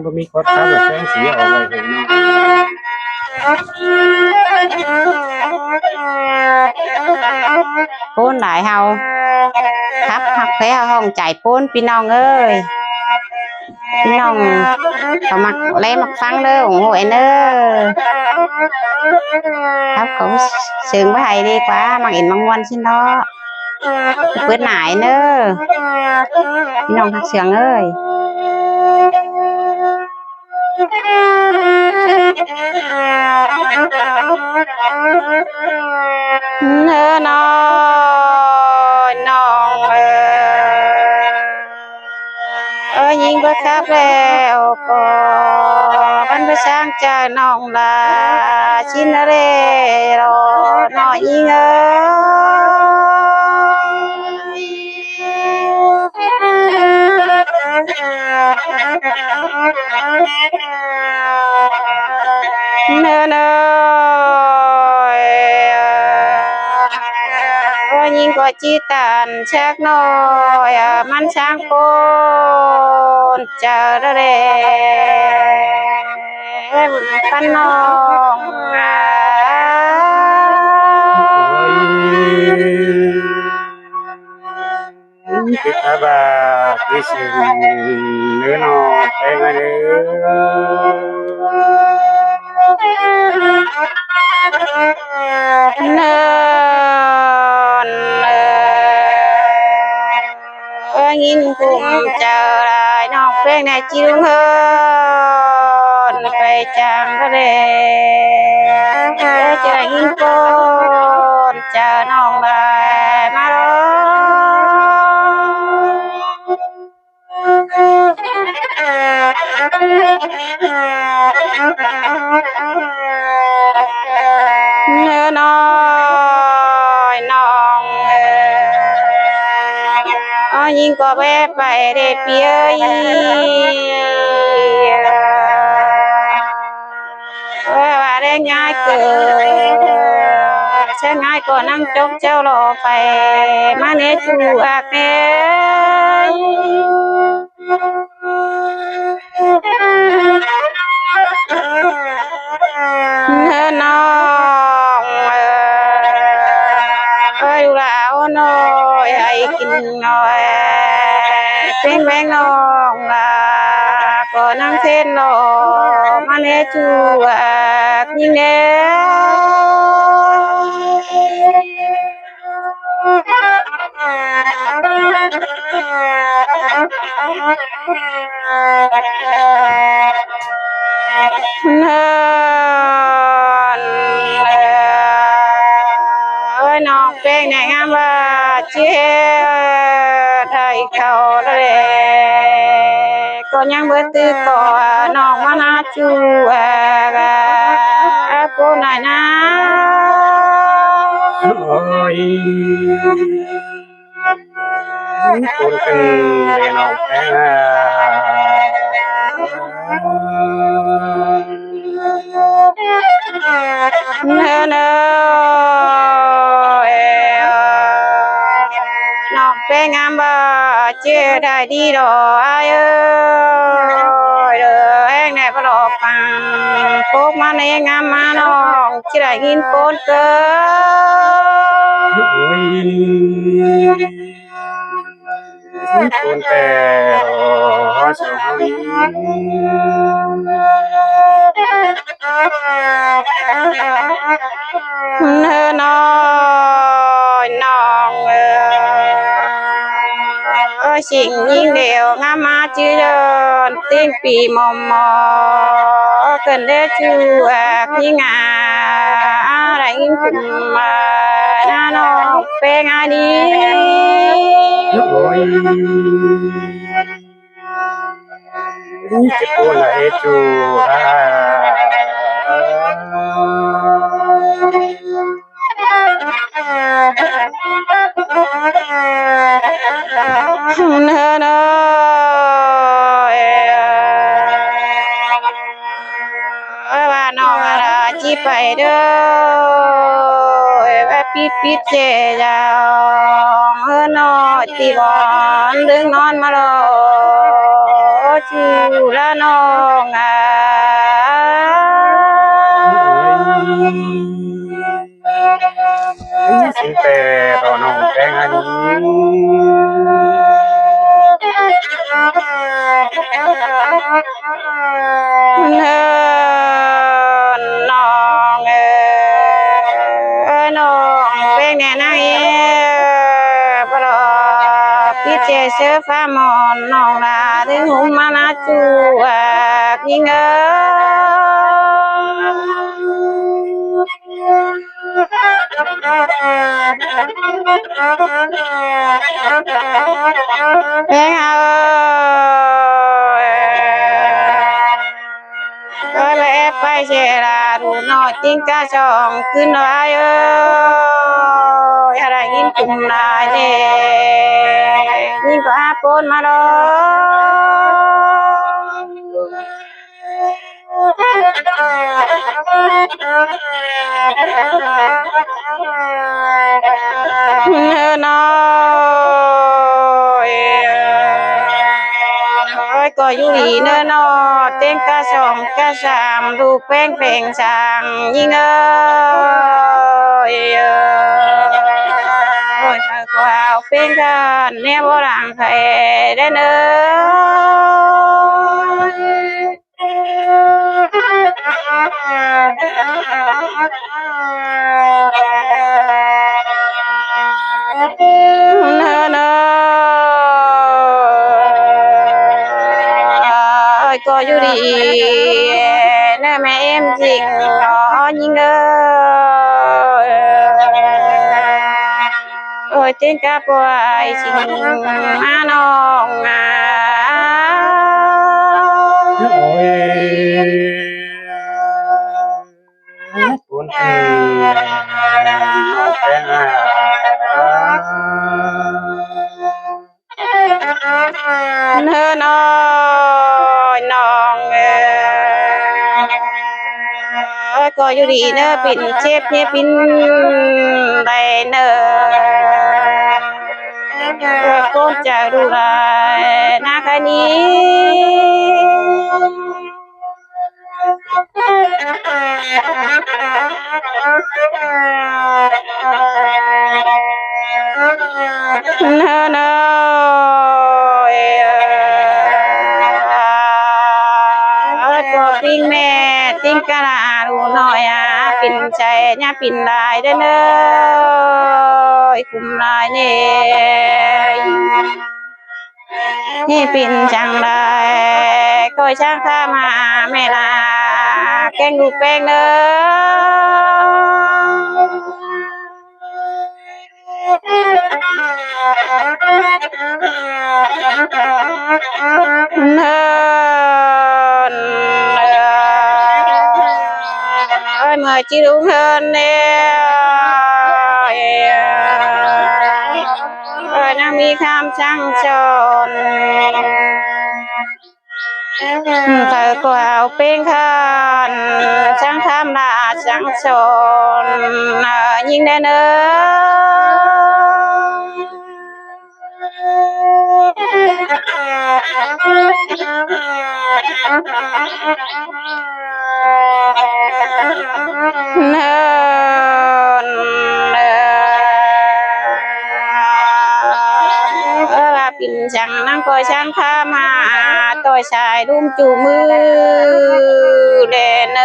บ่มีคดครับแสงสีออกไปถึงเนาะปูนหลายเฮาครับหักแพ้ห้องใจปูนพี่น้องเอ้ยพี่น้องเขามักเล่มักฟังเด้อโอ้โหไอ้เด้อครับเขาซึ้งไปให้ดีกว่ามักเห็นมังวันสิเนาะเปิดหนายเด้อพี่น้องทักเสียงเอ้ยเนื้อน้อยน้องยิงก็ครับแล้วก็มันไปสร้างจากน้องลาชินเรรอน้อยยิงเนื้อน้อยยิงก็จีตันชักน้อยมันช่างโปนเจอเร่ปันน้องคืออาบาคือสึงเนื้อนอแป้งอันเด้เนินยินกุมเจอไรนอกเพลงในจิ้วเฮินไปจังก็เลยเจอยินกุมเจอน้องไรมาลเนื้อน้อยน้องยิงก็แวะไปเด็ดเปียว่าได้ง่ายเกิดใช่ง่ายก็นั่งจกเจ้ารอไปมาเนจูอักเนเนื้อน้องดูแลน้อยให้กินน้อยเป็นแมงน้องละก็นั่งเส้นรอมาเนจูยิงเน่น้องเป็นไงงามว่าเจ้ไทยเขาเลยก็ยังเบิดตื้อก่อน้องมานาจูกูหน่อยนะโอ้ยคนเป็นเนื้อนอแป้งเนื้อน้องเป็นงามบ่เจ้ได้ดีดอกเอ้ยเด้อแห้งแน่บ่ดอกปังโคกมาในงามมาน้องสิได้กินโปนเกิน โอ้ยคนแต่สองเนื้อน้อยน้องสิ่งยิ่งเดียวงามมาจืดติ้งปีมอมอเกินได้จูพี่งาอะไรยิ่งขึ้นมาหน้าน้องเป็นไงดีโอ้ยจะปวดไหลจูเนื้อน้อยว่าน้องอะไรจีไปเด้อว่าปิดเสียยาวน้อยตีบอลดึงนอนมาโล จูละน้องสิแต่ต่อน้องแป้งอันนี้เนินน้องน้องเป็นแน่นางปลอพี่เจเสื้อฟ้ามอนน้องลาถึงหุมมานาจูยิงเพลงไปเชลาดูนอจิงกาช่องขึ้นลายอะไรยินกุมลายเน่ยิงก็อาปนมาดน้อยก็อยู่ดีเนื้อนอเต้งกะสองกะสามลูกแป้งเป่งสางยิงโอ้ยกว่าเป็นกันแน่บ่รังใครได้เนื้ก็อยู่ดีเนื้อแม่เอ็มจริงยิงโอ้ยเต้นกะปวยจริงมาน้องโอ้ยปุ่นน้องแป้งเนื้อน้อยน้องก็อยู่ดีเนื้อปิ่นเจ็บเนี่ยปิ่นใบเนื้อก็จะดูแลนาคนี้เนื้อน้อยก็ปิ้งแม่ติ้งกะลาดูหน่อยปิ่นใจเนี่ยปิ่นลายได้เนยคุมลายนี่ปิ่นจังเลยก็ช่างข้ามาแม่ลาแกงลูกแป้งเนเมื่อจีรุงเฮินเนี่ยนั่งมีคำช่างชนเธอก็เอาเป็นขันช่างทำลาช่างชนยิ่งได้เนเนินปิ่นช่างนั่งก็ช่างข้ามาตัวชายรุ่มจูมือเดน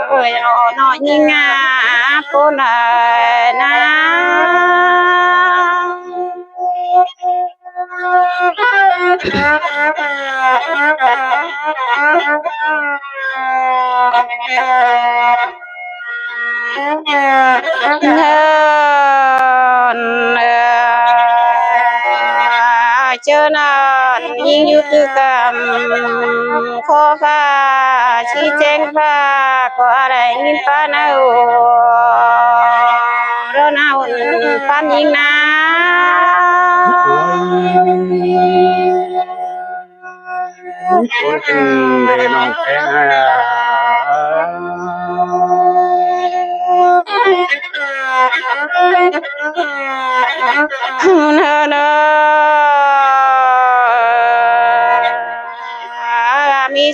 โอ้ยนอยิงโปนนะเจอนานยิ่งยุติกรรมขอฟ้าชี้แจงฟ้าก็อะไรยินฟ้านาโอเราหน้าอุ่นฟ้ายิงนะปุ่นน้องแป้งเน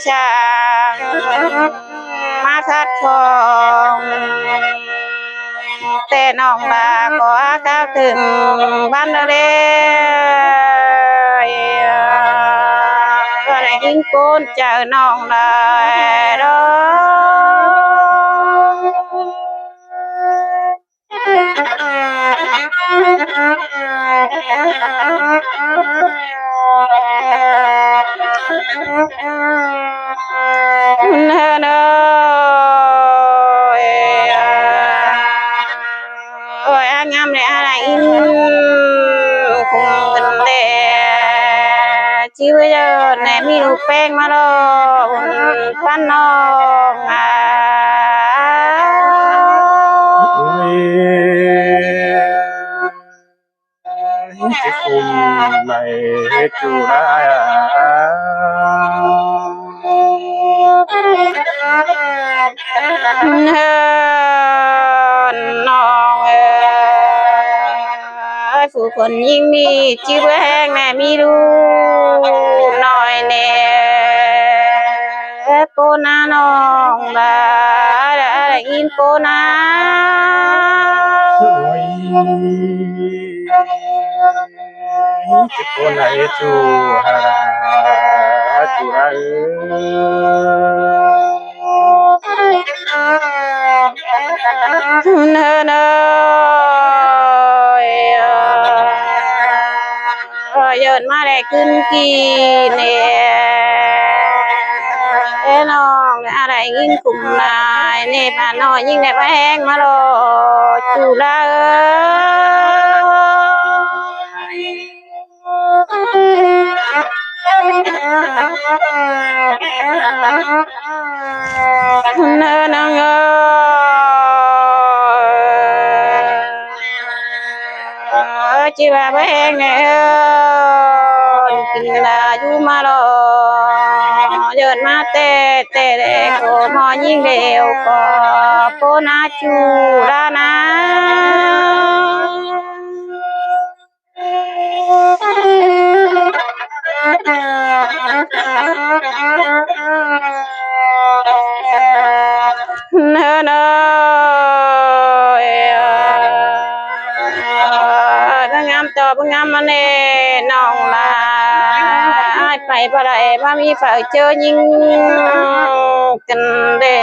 ชางมาคัดของแต่น้องลาขอก้าวถึงบ้านเลยก็ได้ยินโกนเจอน้องลายร้องงามเลยอะไรอินคงกันเลยชีวิตเจอในมีลูกแป้งมาลองปั้นน้องจะคุมไม่จุฬาน้องผู้คนยิ่งมีชีวิตแห้งแน่มีลูกน้อยแน่โกนาน้องลาอินโกนาจะคนไหนจูหาจุฬาเนยนมาได้ขึ้นกี่เนี่ยน้องอะไรยิ่งคุมลายเนี่ยผ่านน้อยยิ่งได้แพงมาโลจุฬาเนจีว่าแพงเนี่ยกินลาอยู่มาโลเยินมาเตเด็กมอยิ่งเดียวก็โคนาจูฬานะเนงามต่องามมาเน่น้องลาไปบ่ได้ว่ามีฝ่ายเจอยิงกันเด้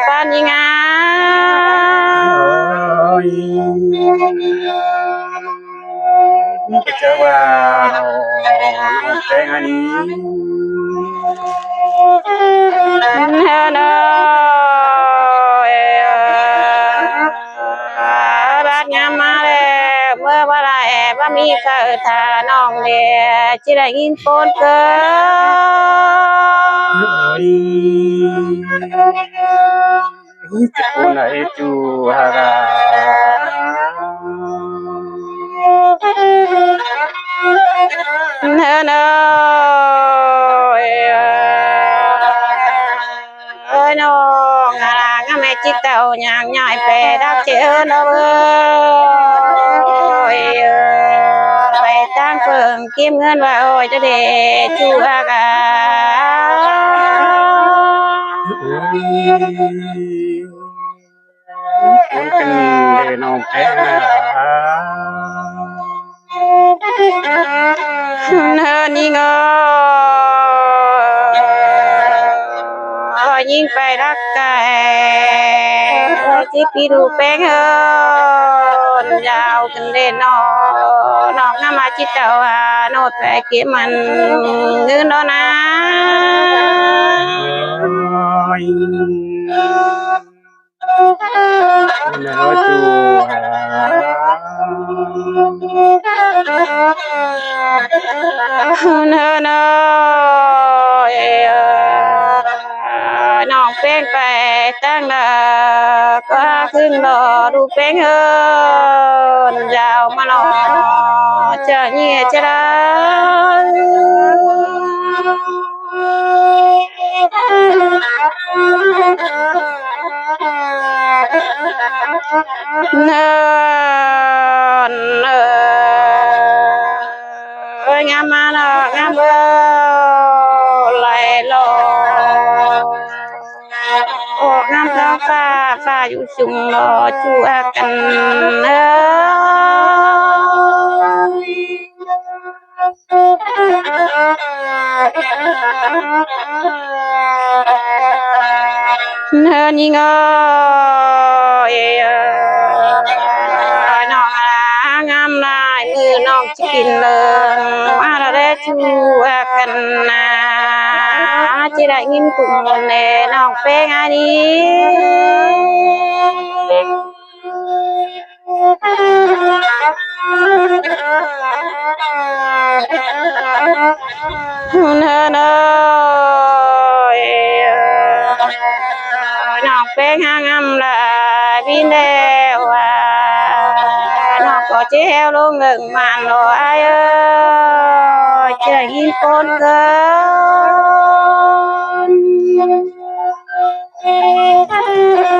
ปานยิงจะเจอว่าน้องแตงอันนี้บ้านงามมาแล้วเมื่อว่าไรว่ามีฝ่ายทาน้องเด้จิได้ยินโกนเกินจะคนไหนจูหาเนน้องงามแม่จิตเต่าย่างย่ายไปดักเจ้าน้องไปตั้งเฟิงกิมเงินว่าโอ้ยจะเดจูอากาคนเป็นเดน้องแตงนี่งยิ่งไปรักไก่ที่ปีดูแป้งยาวกันเด่นน้องน้ำมาจิตเต่าโนดไปเก็บมันเงินนะเนื้อจูเนน้องเป้งไปตั้งดาก็ขึ้นรอดูเป้งยาวมาหนอจะเงียจะได้เนินงามมาเนาะงามเบอร์ไหล โลโอ้น้ำท้องฟ้าอยู่ชุมรอจูอากันเธอนี่งเน้องงามลายมือน้องจะกินเลยมาแล้วได้ชูกันนะจะได้ยินกลุ่มเน่น้องเป็นอันนี้เนยน้องเป็นงามลายพี่เดียวน้องก็เจ้าลงเงินมันลอยจะได้ยินคนเกิ